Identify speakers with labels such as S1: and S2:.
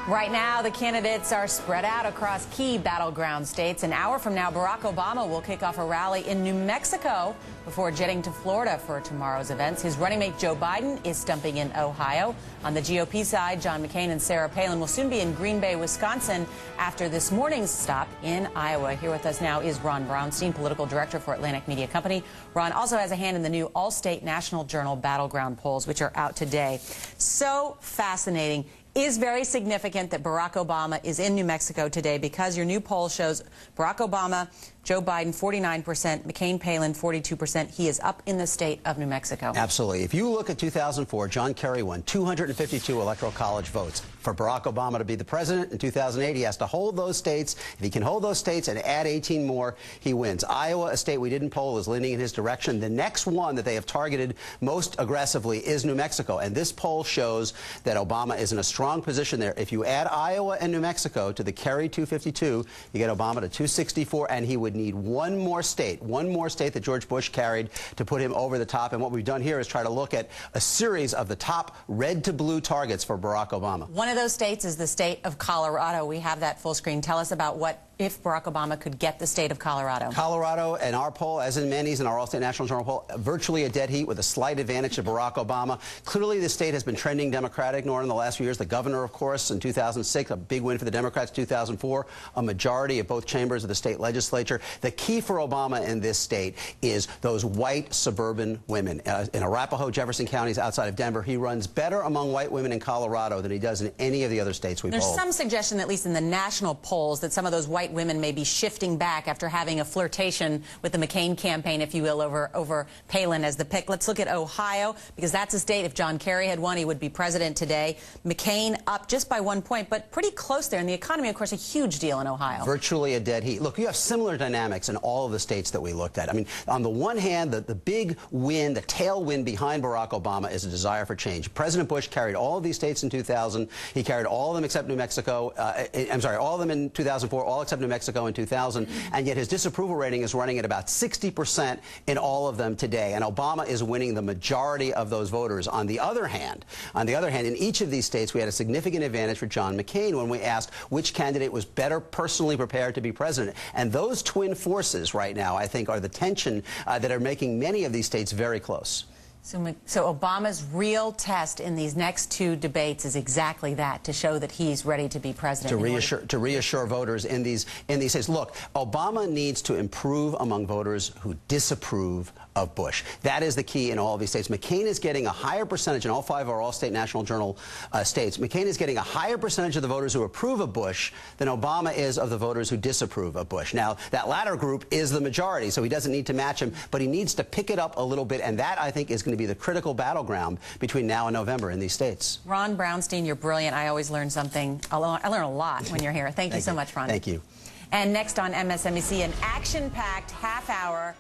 S1: Right now, the candidates are spread out across key battleground states. An hour from now, Barack Obama will kick off a rally in New Mexico before jetting to Florida for tomorrow's events. His running mate Joe Biden is stumping in Ohio. On the GOP side, John McCain and Sarah Palin will soon be in Green Bay, Wisconsin after this morning's stop in Iowa. Here with us now is Ron Brownstein, political director for Atlantic Media Company. Ron also has a hand in the new Allstate National Journal Battleground polls, which are out today. So fascinating. Is very significant that Barack Obama is in New Mexico today because your new poll shows Barack Obama, Joe Biden, 49%, McCain, Palin, 42%. He is up in the state of New Mexico.
S2: Absolutely. If you look at 2004, John Kerry won 252 electoral college votes. For Barack Obama to be the president in 2008, he has to hold those states. If he can hold those states and add 18 more, he wins. Iowa, a state we didn't poll, is leaning in his direction. The next one that they have targeted most aggressively is New Mexico. And this poll shows that Obama is in a strong position there. If you add Iowa and New Mexico to the Kerry 252, you get Obama to 264, and he would need one more state that George Bush carried to put him over the top. And what we've done here is try to look at a series of the top red to blue targets for Barack Obama. One
S1: of those states is the state of Colorado. We have that full screen. Tell us about what if Barack Obama could get the state of Colorado.
S2: Colorado, in our poll, as in Manny's and our Allstate National Journal poll, virtually a dead heat with a slight advantage to Barack Obama. Clearly, the state has been trending Democratic, nor in the last few years. The governor, of course, in 2006, a big win for the Democrats. 2004, a majority of both chambers of the state legislature. The key for Obama in this state is those white suburban women. In Arapahoe, Jefferson counties outside of Denver, he runs better among white women in Colorado than he does in any of the other states we polled.
S1: There's some suggestion, at least in the national polls, that some of those white women may be shifting back after having a flirtation with the McCain campaign, if you will, over Palin as the pick. Let's look at Ohio, because that's a state. If John Kerry had won, he would be president today. McCain up just by 1 point, but pretty close there. And the economy, of course, a huge deal in Ohio.
S2: Virtually a dead heat. Look, you have similar dynamics in all of the states that we looked at. I mean, on the one hand, the big win, the tailwind behind Barack Obama is a desire for change. President Bush carried all of these states in 2000. He carried all of them except New Mexico. I'm sorry, all of them in 2004, all except New Mexico in 2000, and yet his disapproval rating is running at about 60% in all of them today, and Obama is winning the majority of those voters. On the other hand, in each of these states, we had a significant advantage for John McCain when we asked which candidate was better personally prepared to be president. And those twin forces right now, I think, are the tension that are making many of these states very close.
S1: So Obama's real test in these next two debates is exactly that, to show that he's ready to be president.
S2: To reassure voters in these states. Look, Obama needs to improve among voters who disapprove of Bush. That is the key in all of these states. McCain is getting a higher percentage in all 5 of our Allstate National Journal states. McCain is getting a higher percentage of the voters who approve of Bush than Obama is of the voters who disapprove of Bush. Now, that latter group is the majority, so he doesn't need to match him, but he needs to pick it up a little bit, and that, I think, is going to be the critical battleground between now and November in these states.
S1: Ron Brownstein, you're brilliant. I always learn something. I learn a lot when you're here. Thank you so much, Ron.
S2: Thank you.
S1: And next on MSNBC, an action-packed half hour